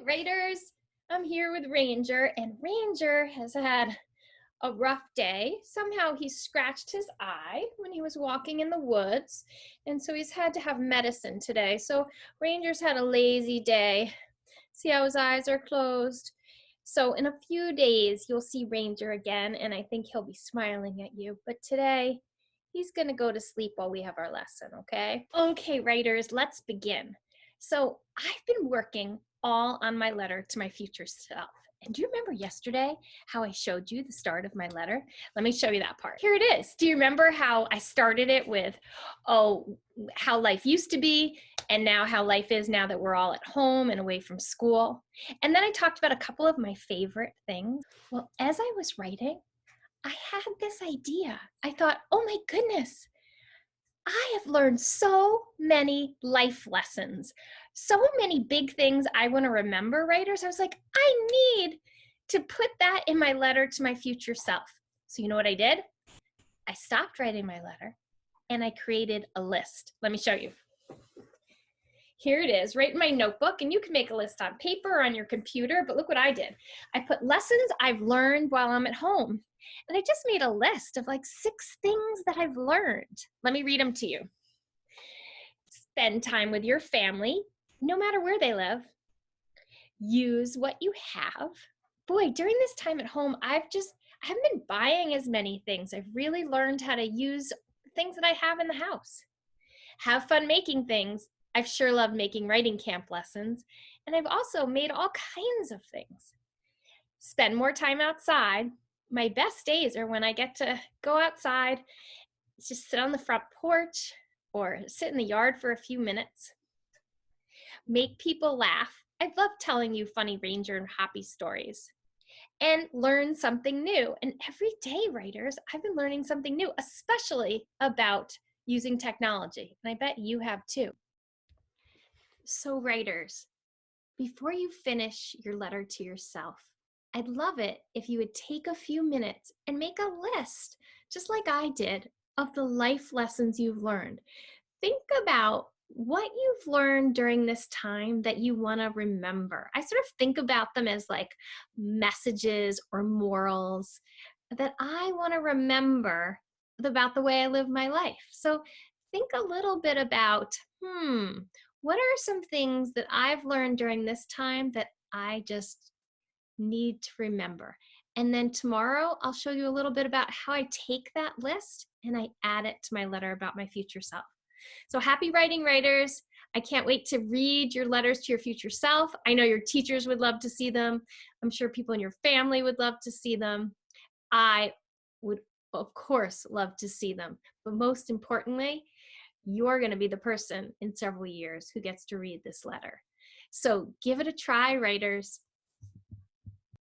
Raiders. I'm here with Ranger, and Ranger has had a rough day. Somehow he scratched his eye when he was walking in the woods, and so he's had to have medicine today. So Ranger's had a lazy day. See how his eyes are closed? So in a few days, you'll see Ranger again, and I think he'll be smiling at you. But today, he's gonna go to sleep while we have our lesson, okay? Okay, writers, let's begin. So I've been working all on my letter to my future self. And do you remember yesterday how I showed you the start of my letter? Let me show you that part. Here it is. Do you remember how I started it with, how life used to be, and now how life is now that we're all at home and away from school? And then I talked about a couple of my favorite things. Well, as I was writing, I had this idea. I thought, oh my goodness, I have learned so many life lessons, so many big things I want to remember, writers. I was like, I need to put that in my letter to my future self. So you know what I did? I stopped writing my letter and I created a list. Let me show you. Here it is, right in my notebook, and you can make a list on paper or on your computer, but look what I did. I put lessons I've learned while I'm at home. And I just made a list of like 6 things that I've learned. Let me read them to you. Spend time with your family, no matter where they live. Use what you have. Boy, during this time at home, I haven't been buying as many things. I've really learned how to use things that I have in the house. Have fun making things. I've sure loved making writing camp lessons. And I've also made all kinds of things. Spend more time outside. My best days are when I get to go outside, just sit on the front porch or sit in the yard for a few minutes. Make people laugh. I love telling you funny Ranger and Hoppy stories. And learn something new. And every day, writers, I've been learning something new, especially about using technology. And I bet you have too. So writers, before you finish your letter to yourself, I'd love it if you would take a few minutes and make a list, just like I did, of the life lessons you've learned. Think about what you've learned during this time that you want to remember. I sort of think about them as like messages or morals that I want to remember about the way I live my life. So think a little bit about, what are some things that I've learned during this time that I just need to remember? And then tomorrow I'll show you a little bit about how I take that list and I add it to my letter about my future self. So happy writing, writers. I can't wait to read your letters to your future self. I know your teachers would love to see them. I'm sure people in your family would love to see them. I would, of course, love to see them. But most importantly, you're going to be the person in several years who gets to read this letter. So give it a try, writers.